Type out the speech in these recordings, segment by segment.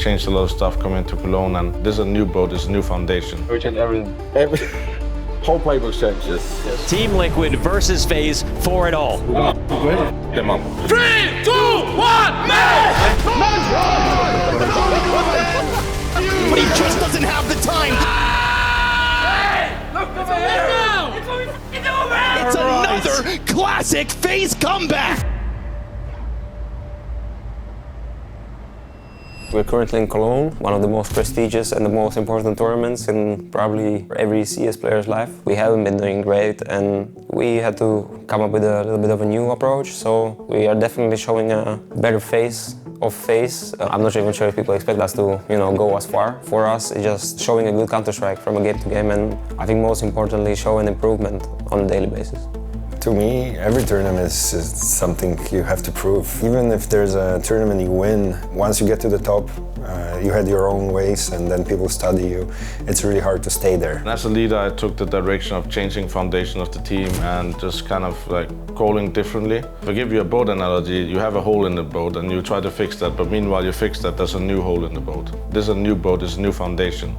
changed a lot of stuff coming into Cologne, and this is a new boat, this is a new foundation. We changed everything. Whole playbook changes. Yes. Team Liquid versus FaZe for it all. Them up. 3, 2, 1, match! But he just doesn't have the time. Look over here! It's another classic FaZe comeback. We're currently in Cologne, one of the most prestigious and the most important tournaments in probably every CS player's life. We haven't been doing great and we had to come up with a little bit of a new approach, so we are definitely showing a better face of FaZe. I'm not even sure if people expect us to, go as far. For us, it's just showing a good Counter-Strike from a game to game, and I think most importantly, show an improvement on a daily basis. To me, every tournament is something you have to prove. Even if there's a tournament you win, once you get to the top, you had your own ways and then people study you. It's really hard to stay there. And as a leader, I took the direction of changing foundation of the team and just kind of like calling differently. If I give you a boat analogy, you have a hole in the boat and you try to fix that, but meanwhile you fix that, there's a new hole in the boat. This is a new boat, this is a new foundation.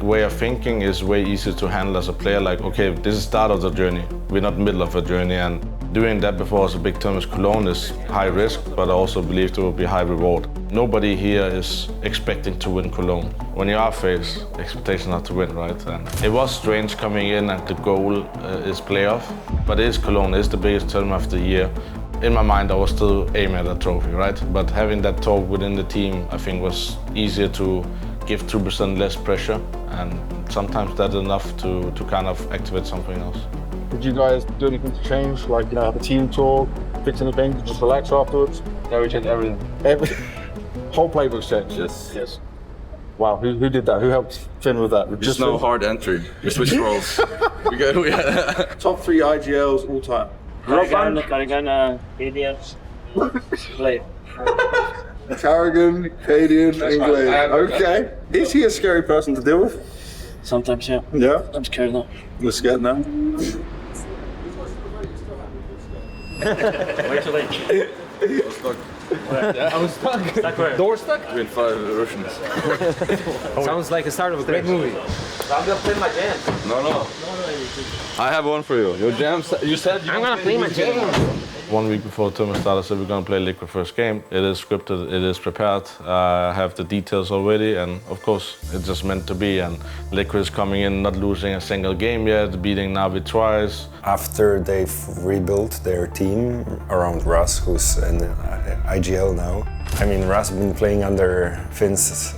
Way of thinking is way easier to handle as a player, like, okay, this is the start of the journey. We're not middle of a journey, and doing that before as a big tournament as Cologne is high risk, but I also believe there will be high reward. Nobody here is expecting to win Cologne. When you are FaZe, expectations are to win, right? And it was strange coming in and the goal is playoff, but it is Cologne, it's the biggest tournament of the year. In my mind, I was still aiming at that trophy, right? But having that talk within the team, I think was easier to give 2% less pressure, and sometimes that's enough to kind of activate something else. Did you guys do anything to change? Like, have a team talk, fix anything, just relax afterwards? Yeah, we changed everything. Whole playbook changes. Yes. Wow, who did that? Who helped Finn with that? Just no hard entry. We switched roles. we got Top 3 IGLs all time. Carrigan, Canadian, play. Carrigan, Canadian, England. Okay. Is he a scary person to deal with? Sometimes, yeah. Yeah? I'm scared now. You're scared now? Wait till late. I was stuck. Stuck where? Door stuck? with 5 Russians. Sounds like the start of a great movie. I'm gonna play my jam. No. I have one for you. Your jam. You said I'm gonna play my jam. 1 week before the tournament started, I said we're going to play Liquid first game. It is scripted, it is prepared. I have the details already, and of course, it's just meant to be. And Liquid is coming in, not losing a single game yet, beating Navi twice. After they've rebuilt their team around Russ, who's in IGL now. I mean, Russ has been playing under Finn's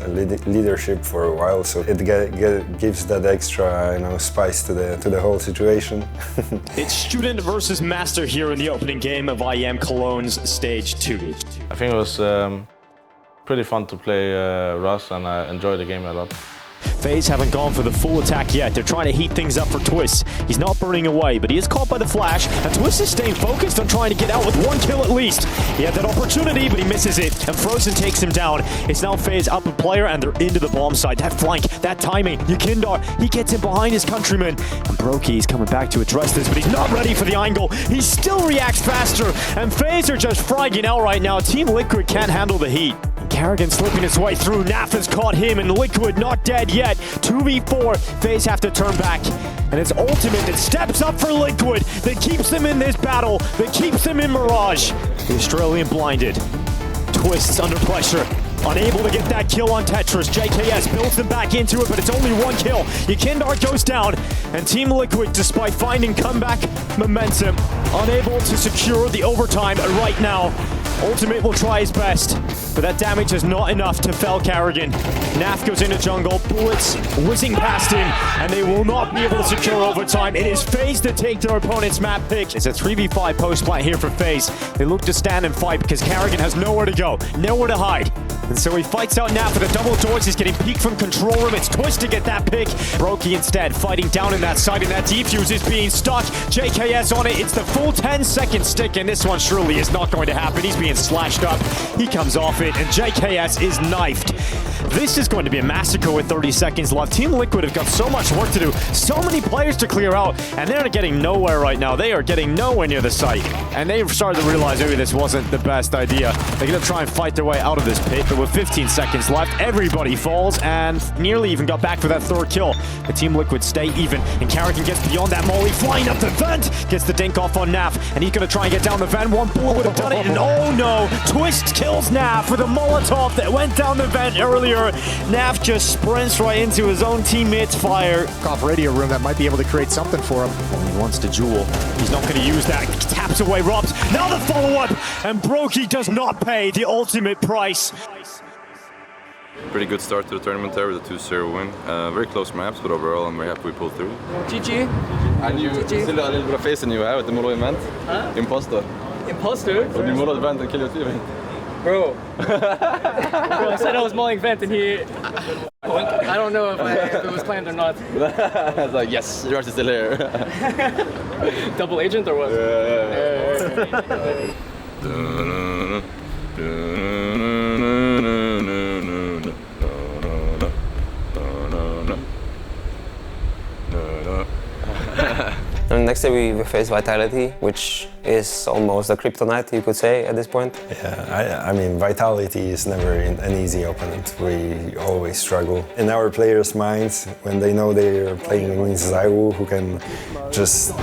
leadership for a while, so it gives that extra, spice to the whole situation. It's student versus master here in the opening game of IEM Cologne's Stage 2. I think it was pretty fun to play Russ, and I enjoyed the game a lot. FaZe haven't gone for the full attack yet. They're trying to heat things up for Twistzz. He's not burning away, but he is caught by the flash, and Twistzz is staying focused on trying to get out with 1 kill at least. He had that opportunity, but he misses it, and Frozen takes him down. It's now FaZe up a player, and they're into the bomb side. That flank, that timing, Yakindar, he gets in behind his countryman. And Brokey's coming back to address this, but he's not ready for the angle. He still reacts faster, and FaZe are just fragging out right now. Team Liquid can't handle the heat. Carrigan slipping his way through. Naf has caught him, and Liquid not dead yet. 2v4, FaZe have to turn back. And it's Ultimate that steps up for Liquid, that keeps them in this battle, that keeps them in Mirage. The Australian blinded. Twistzz under pressure. Unable to get that kill on Tetris. JKS builds them back into it, but it's only 1 kill. Yakindar goes down, and Team Liquid, despite finding comeback momentum, unable to secure the overtime right now. Ultimate will try his best, but that damage is not enough to fell Carrigan. Naf goes into jungle, bullets whizzing past him, and they will not be able to secure overtime. It is FaZe to take their opponent's map pick. It's a 3v5 post plant here for FaZe. They look to stand and fight because Carrigan has nowhere to go, nowhere to hide. And so he fights out Naf with the double doors. He's getting peeked from control room. It's Twistzz to get that pick. Brokey instead fighting down in that side, and that defuse is being stuck. JKS on it. It's the full 10-second stick, and this one surely is not going to happen. He's being slashed up. He comes off it, and JKS is knifed. This is going to be a massacre with 30 seconds left. Team Liquid have got so much work to do, so many players to clear out, and they're getting nowhere right now. They are getting nowhere near the site. And they've started to realize maybe this wasn't the best idea. They're going to try and fight their way out of this pit, but with 15 seconds left, everybody falls and nearly even got back for that third kill. The Team Liquid stay even, and Carrigan gets beyond that molly, flying up the vent, gets the dink off on Naf, and he's going to try and get down the vent. One bullet would have done it, and oh no, Twistzz kills Naf with a Molotov that went down the vent earlier. Naf just sprints right into his own teammate's fire. Off radio room that might be able to create something for him. Oh, he wants to jewel. He's not going to use that. He taps away Robs. Now the follow-up, and Brokey does not pay the ultimate price. Pretty good start to the tournament there with a 2-0 win. Very close maps, but overall I'm very happy we pulled through. GG. And you still a little bit of face in you with the model event. Huh? Imposter. Imposter? Or the model event and kill your team. Bro. Bro, I said I was mulling vent and he... I don't know if it was planned or not. I was like, yes, yours is still here. Double agent or what? And next day we face Vitality, which is almost a kryptonite, you could say, at this point. Yeah, I mean, Vitality is never an easy opponent. We always struggle. In our players' minds, when they know they are playing against Zaiwu, who can just,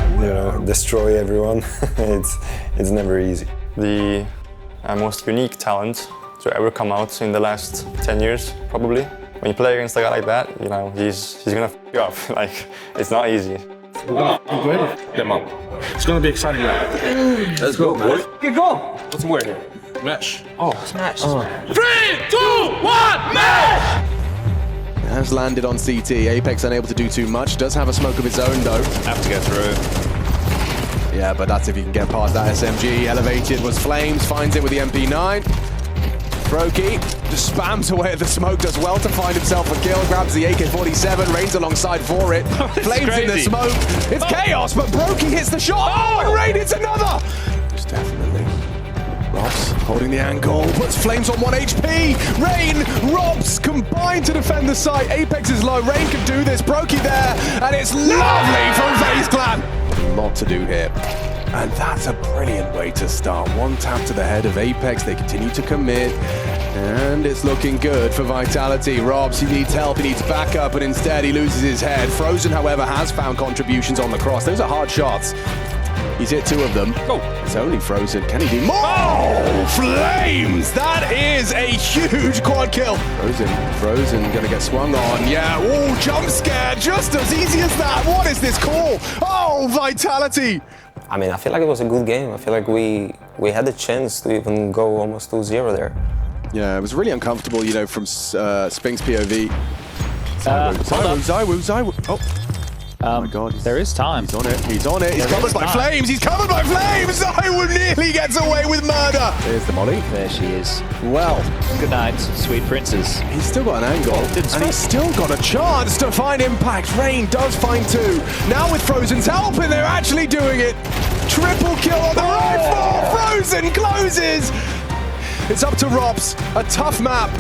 destroy everyone, it's never easy. The most unique talent to ever come out in the last 10 years, probably. When you play against a guy like that, he's gonna f you up. Like, it's not easy. We're gonna win them up. It's gonna be exciting. Let's go, boy. Good goal. What's more here? Match. Oh, smash. 3, 2, 1, match! Has landed on CT. Apex unable to do too much. Does have a smoke of its own though. Have to go through. Yeah, but that's if you can get past that SMG. Elevated was Flames, finds it with the MP9. Brokey just spams away at the smoke, does well to find himself a kill, grabs the AK-47, Rain's alongside for it. Flames in the smoke, it's chaos, but Brokey hits the shot, and Rain hits another! Just definitely. Robs holding the angle, puts Flames on 1 HP. Rain, Robs combine to defend the site. Apex is low, Rain can do this, Brokey there, and it's lovely from FaZe Clan. A lot to do here. And that's a brilliant way to start. One tap to the head of Apex, they continue to commit. And it's looking good for Vitality. Robs, he needs help, he needs backup, but instead he loses his head. Frozen, however, has found contributions on the cross. Those are hard shots. He's hit 2 of them. Oh, it's only Frozen. Can he do more? Oh, Flames! That is a huge quad kill. Frozen gonna get swung on. Yeah, oh, jump scare, just as easy as that. What is this call? Oh, Vitality! I mean, I feel like it was a good game. I feel like we had the chance to even go almost 2-0 there. Yeah, it was really uncomfortable, from Spink's POV. Zaiwu. Oh my God. There is time. He's on it. He's covered by Flames. He's covered by Flames. Zaiwu nearly gets away with murder. There's the molly. There she is. Well, good night, sweet princess. He's still got an angle, and he's still got a chance to find impact. Rain does find 2. Now with Frozen's help, and they're actually doing it. Triple kill on the rifle. Frozen closes. It's up to Robs. A tough map.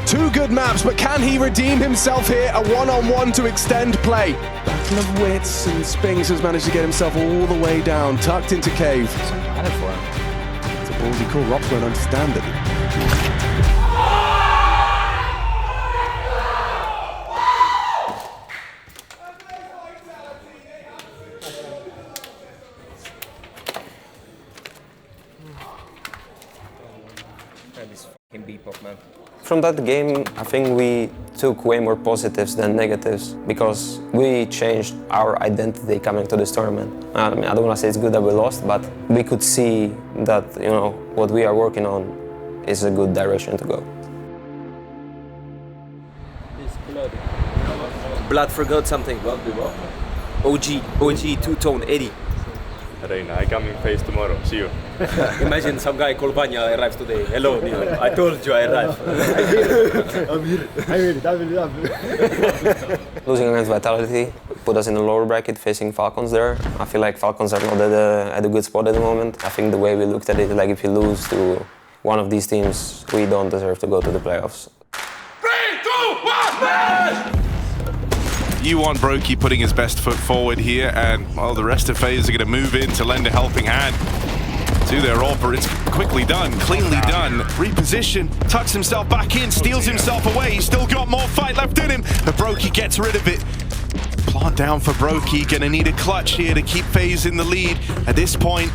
2 good maps, but can he redeem himself here? A one-on-one to extend play. Battle of wits, and Spinks has managed to get himself all the way down, tucked into cave. It's a ballsy call. Robs won't understand it. From that game, I think we took way more positives than negatives because we changed our identity coming to this tournament. I mean, I don't want to say it's good that we lost, but we could see that, what we are working on is a good direction to go. Blood forgot something. OG, two-tone, Eddie. Reina, I come in FaZe tomorrow. See you. Imagine some guy called Banya arrives today. Hello, Nino. I told you I arrived. I'm here. Losing against Vitality put us in a lower bracket facing Falcons there. I feel like Falcons are not at a good spot at the moment. I think the way we looked at it, like if you lose to one of these teams, we don't deserve to go to the playoffs. 3, 2, You want Brokey putting his best foot forward here, and well, the rest of FaZe are going to move in to lend a helping hand to their AWPer. It's quickly done, cleanly done. Reposition, tucks himself back in, steals himself away. He's still got more fight left in him, but Brokey gets rid of it. Plant down for Brokey, gonna need a clutch here to keep FaZe in the lead. At this point,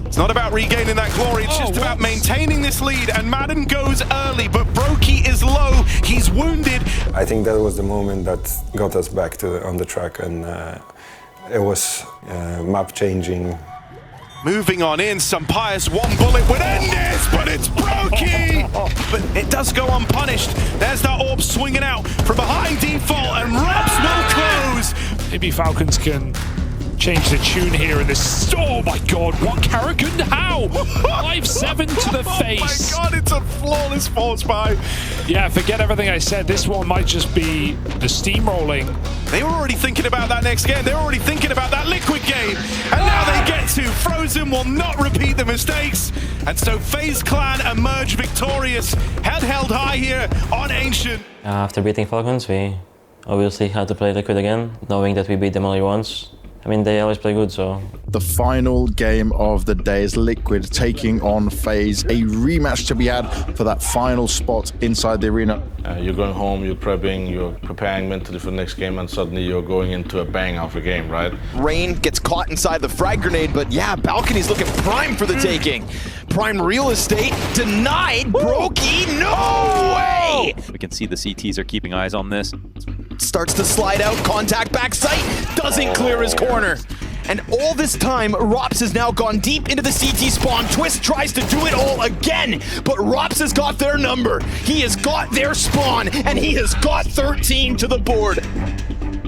it's not about regaining that glory, it's just about maintaining this lead, and Madden goes early, but Brokey is low, he's wounded. I think that was the moment that got us back on the track, and it was map changing. Moving on in, some pious one bullet would end this, but it's Brokey! But it does go unpunished. There's that orb swinging out from behind default, and Raps will close. Maybe Falcons can change the tune here in this. Oh my god, what Karrigan? How? 5-7 to the face. Oh my god, it's a flawless force buy. Yeah, forget everything I said. This one might just be the steamrolling. They were already thinking about that next game. They were already thinking about that Liquid game. And now they get to. Frozen will not repeat the mistakes. And so FaZe Clan emerge victorious. Head held high here on Ancient. After beating Falcons, we obviously had to play Liquid again, knowing that we beat them only once. I mean, they always play good, so. The final game of the day is Liquid taking on FaZe. A rematch to be had for that final spot inside the arena. You're going home, you're prepping, you're preparing mentally for the next game, and suddenly you're going into a bang of a game, right? Rain gets caught inside the frag grenade, but yeah, Balcony's looking prime for the taking. Prime real estate denied. Brokey, no way! We can see the CTs are keeping eyes on this. Starts to slide out, contact backside, doesn't clear his corner. And all this time, Rops has now gone deep into the CT spawn. Twistzz tries to do it all again, but Rops has got their number. He has got their spawn, and he has got 13 to the board.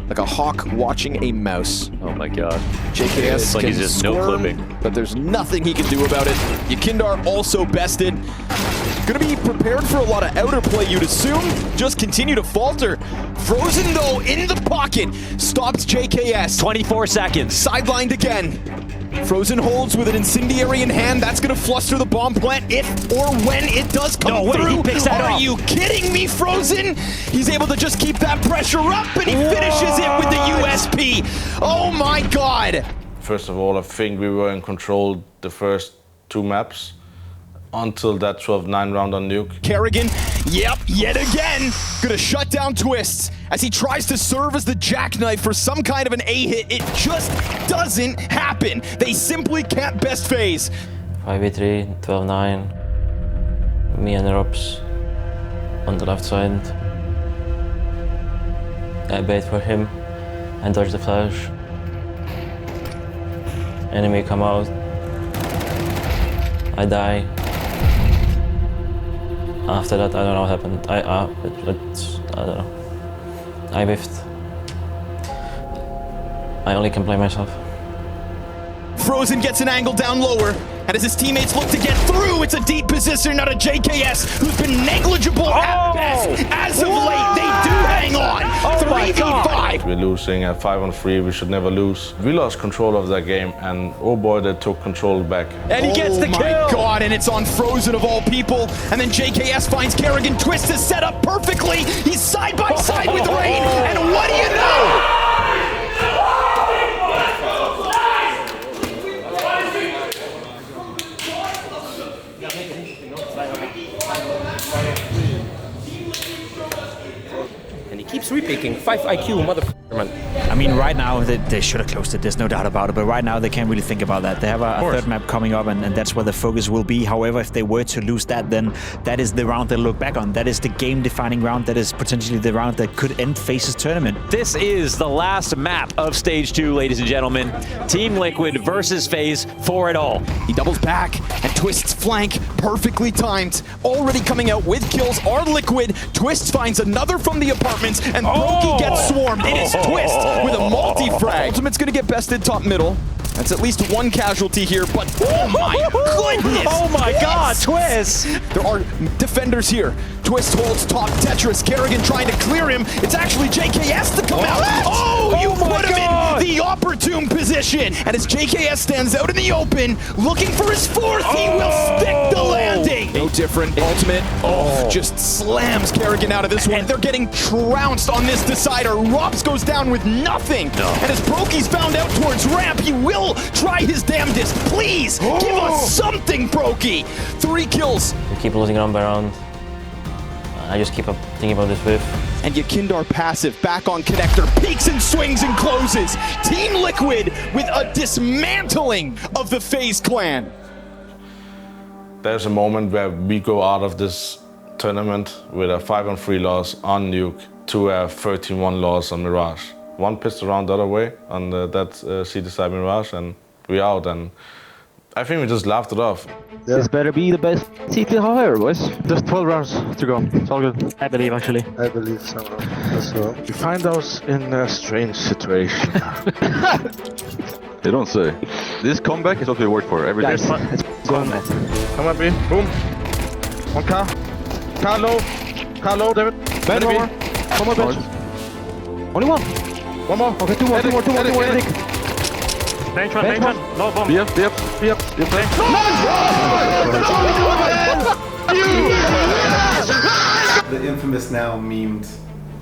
Like a hawk watching a mouse. Oh my god. JKS it's like can he's just squirm, no clipping. but there's nothing he can do about it. Yakindar also bested. Gonna be prepared for a lot of outer play, you'd assume. Just continue to falter. Frozen, though, in the pocket. Stops JKS. 24 seconds. Sidelined again. Frozen holds with an incendiary in hand. That's gonna fluster the bomb plant if or when it does come through. He picks that Are up. you kidding me, Frozen? He's able to just keep that pressure up, and he finishes it with the USP. Oh my god. First of all, I think we were in control the first two maps until that 12-9 round on Nuke. Karrigan, yep, yet again, gonna shut down Twistzz as he tries to serve as the jackknife for some kind of an A-hit. It just doesn't happen. They simply can't best FaZe. 5v3, 12-9. Me and Rops on the left side. I bait for him and dodge the flash. Enemy come out. I die. After that, I don't know what happened. I don't know. I whiffed. I only can blame myself. Frozen gets an angle down lower, and as his teammates look to get through, it's a deep position out of JKS, who's been negligible at best. As of late, they do hang on. 3v5. We're losing at 5-on-3, we should never lose. We lost control of that game, and oh boy, they took control back. And he gets the kill. Oh my god, and it's on Frozen of all people. And then JKS finds Karrigan. Twistzz is set up perfectly. He's side by side with Rain, and what do you know? Keeps repicking. 5 IQ, motherfucker, man. I mean, right now, they should have closed it. There's no doubt about it. But right now, they can't really think about that. They have a third map coming up, and that's where the focus will be. However, if they were to lose that, then that is the round they'll look back on. That is the game-defining round. That is potentially the round that could end FaZe's tournament. This is the last map of Stage 2, ladies and gentlemen. Team Liquid versus FaZe for it all. He doubles back, and Twistzz flank, perfectly timed. Already coming out with kills are Liquid. Twistzz finds another from the apartments, and Brokey gets swarmed. It is Twistzz with a multi-frag. Ultimate's gonna get bested top middle. That's at least one casualty here, but oh my goodness! Oh my god, Twistzz! There are defenders here. Twistzz holds top Tetris. Kerrigan trying to clear him. It's actually JKS to come out. Oh, you put him in the opportune position. And as JKS stands out in the open, looking for his fourth, he will stick the landing. No different. Ultimate. Just slams Kerrigan out of this one. They're getting trounced on this decider. Rops goes down with nothing. And as Broky's found out towards ramp, he will try his damnedest. Please, give us something, Broky. 3 kills. We keep losing round by round. I just keep up thinking about this whiff. And Yakindar passive, back on connector, peeks and swings and closes. Team Liquid with a dismantling of the FaZe clan. There's a moment where we go out of this tournament with a 5-3 loss on Nuke to a 13-1 loss on Mirage. One pissed around the other way on that CT side Mirage, and we out. And I think we just laughed it off. This better be the best CT hire, boys. Just 12 rounds to go. It's all good. I believe, actually. I believe so as well. We find us in a strange situation. They don't say. This comeback is what we work for every day. It's going, man. Come on, B. Boom. 1K. Car low. Car low, David. Bench one more. One more bench. Only one. One more. Okay, two more. Bench one. No bomb. Yep. The infamous now memed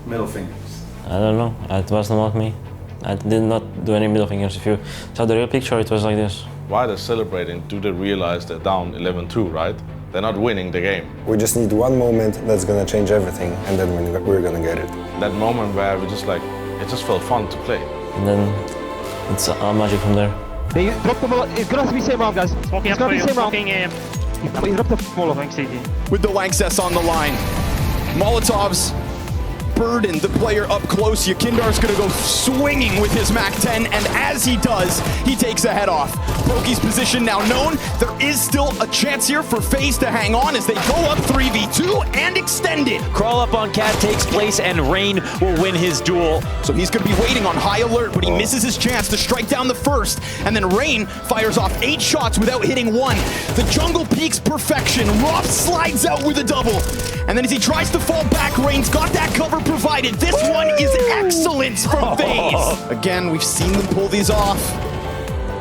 middle fingers. I don't know. It was not me. I did not do any middle fingers. If you saw the real picture, it was like this. Why they're celebrating? Do they realize they're down 11-2, right? They're not winning the game. We just need one moment that's gonna change everything, and then we're gonna get it. That moment where we just like, it just felt fun to play. And then it's all magic from there. They dropped the ball. It's gonna be same round, guys. Smoking It's up gonna for be you. same round. Smoking He dropped the ball. With the Lanxess on the line. Molotovs burden the player up close. Yakindar's gonna go swinging with his MAC-10, and as he does, he takes a head off. Broky's position now known. There is still a chance here for FaZe to hang on as they go up 3v2 and extend it. Crawl up on Cat takes place, and Rain will win his duel. So he's gonna be waiting on high alert, but he misses his chance to strike down the first, and then Rain fires off 8 shots without hitting one. The jungle peaks perfection. Rob slides out with a double. And then as he tries to fall back, Rain's got that cover provided. This one is excellence from FaZe. Again, we've seen them pull these off.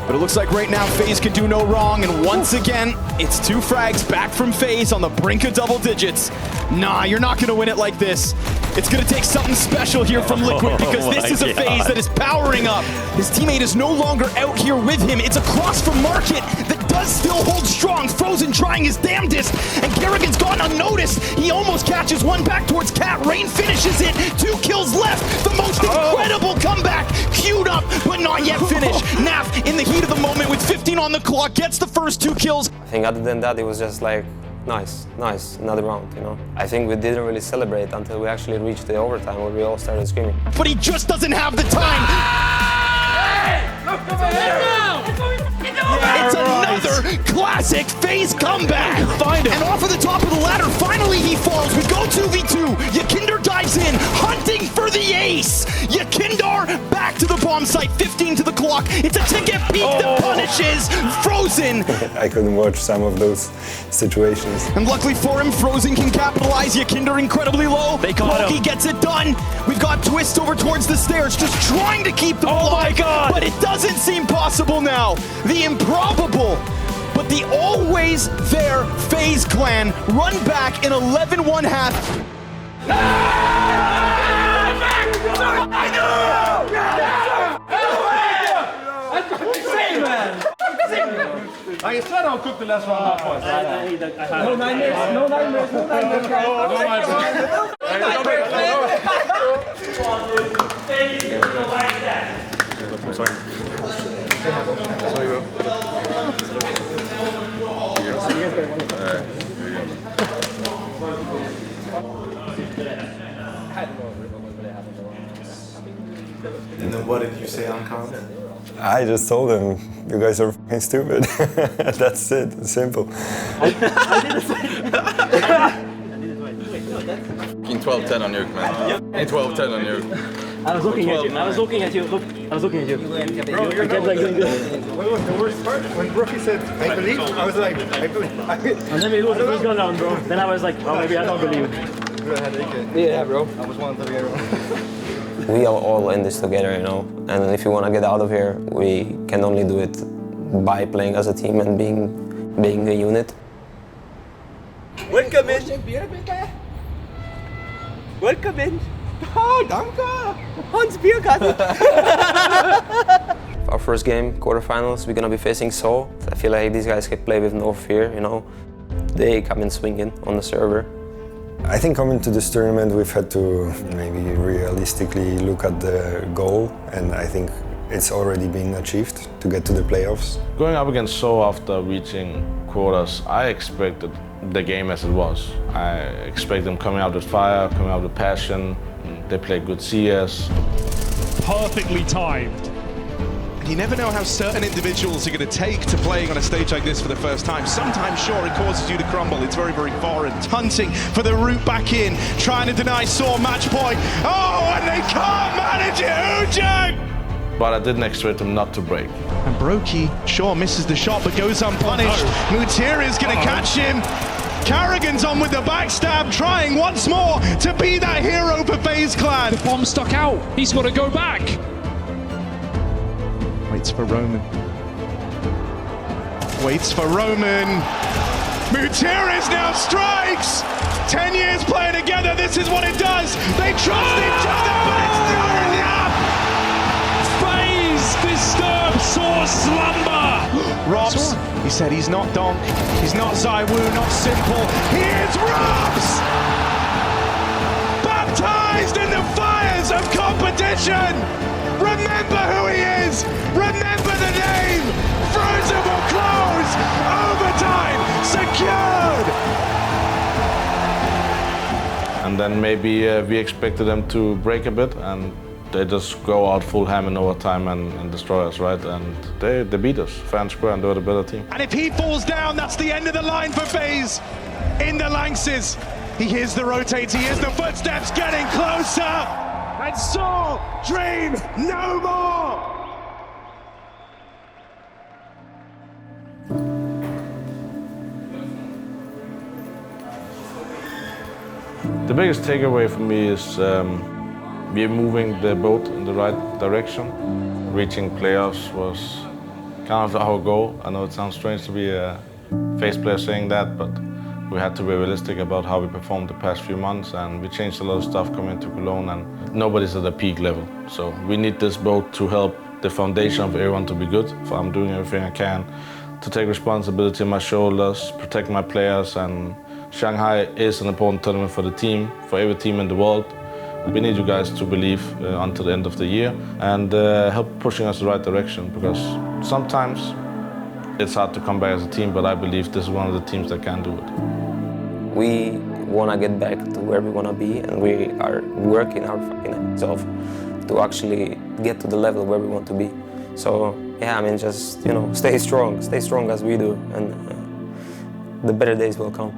But it looks like right now FaZe can do no wrong, and once again, it's 2 frags back from FaZe on the brink of double digits. Nah, you're not gonna win it like this. It's gonna take something special here from Liquid, because this is a FaZe that is powering up. His teammate is no longer out here with him. It's across from Market that does still hold strong. Frozen trying his damnedest, and Kerrigan's gone unnoticed. He almost catches one back towards Cat. Rain finishes it. 2 kills left. The most incredible comeback. Queued up, but not yet finished. Naf, in the heat of the moment with 15 on the clock, gets the first 2 kills. I think other than that, it was just like, nice, another round, you know. I think we didn't really celebrate until we actually reached the overtime where we all started screaming. But he just doesn't have the time. It's another classic FaZe comeback. Find him. And off of the top of the ladder, finally he falls. We go 2v2. Yakinder dives in, hunting for the ace. Yakindar back to the bomb site, 15 to the clock. It's a ticket peek that punishes Frozen. I couldn't watch some of those situations. And luckily for him, Frozen can capitalize. Yakinder incredibly low. They caught him. Loki gets it done. We've got Twistzz over towards the stairs, just trying to keep them alive. My God. But it doesn't seem possible now. The improbable, but the always there FaZe clan run back in 11-1 half. I said I'll cook the last round. No nightmares. And then what did you say on comment? I just told them, you guys are f***ing stupid. That's it, simple. In 12-10 on Nuke, man. In 12-10 on Nuke. I was looking at you. I was looking at you. Look, I was looking at you. Bro, you're not like doing this. What was the worst part? When Brookie said, I believe, I was like, I believe. And then we was gone down, bro. Then I was like, oh, maybe I don't believe. Yeah, bro. I was one to get We are all in this together, you know, and if you want to get out of here, we can only do it by playing as a team and being a unit. Welcome in. Welcome in. Oh, danke. Hans Biergarten. Our first game, quarterfinals, we're gonna be facing Seoul. I feel like these guys can play with no fear, you know. They come in swinging on the server. I think coming to this tournament, we've had to maybe realistically look at the goal, and I think it's already been achieved to get to the playoffs. Going up against Seoul after reaching quarters, I expected the game as it was. I expect them coming out with fire, coming out with passion. They play good CS. Perfectly timed. You never know how certain individuals are going to take to playing on a stage like this for the first time. Sometimes, sure, it causes you to crumble. It's very, very foreign. Hunting for the route back in, trying to deny Saw match point. Oh, and they can't manage it, Ujang! But I didn't expect them not to break. And Brokey, sure, misses the shot, but goes unpunished. Mutir is going to catch him. Carrigan's on with the backstab, trying once more to be that hero for FaZe Clan. The bomb stuck out. He's got to go back. Waits for Roman. Waits for Roman. Mutiris now strikes! 10 years playing together, this is what it does! They trust each other, but it's not enough! FaZe disturbs Saw slumber! Robs, he said he's not Donk, he's not Zaiwu, not Simple. Here's Robs! Baptized in the fires of competition! Remember who he is! Remember the name! Frozen will close! Overtime! Secured! And then maybe we expected them to break a bit, and they just go out full ham in overtime and destroy us, right? And they beat us, fair and square, and they were the better team. And if he falls down, that's the end of the line for FaZe. In the Lanxes, he hears the rotates, he hears the footsteps getting closer! And Saw dream no more! The biggest takeaway for me is we're moving the boat in the right direction. Reaching playoffs was kind of our goal. I know it sounds strange to be a FaZe player saying that, but we had to be realistic about how we performed the past few months, and we changed a lot of stuff coming to Cologne, and nobody's at the peak level. So we need this boat to help the foundation of everyone to be good. So I'm doing everything I can to take responsibility on my shoulders, protect my players, and Shanghai is an important tournament for the team, for every team in the world. We need you guys to believe until the end of the year and help pushing us the right direction, because sometimes it's hard to come back as a team, but I believe this is one of the teams that can do it. We want to get back to where we want to be, and we are working our fucking ass off to actually get to the level where we want to be. So yeah, I mean, just, you know, stay strong as we do, and the better days will come.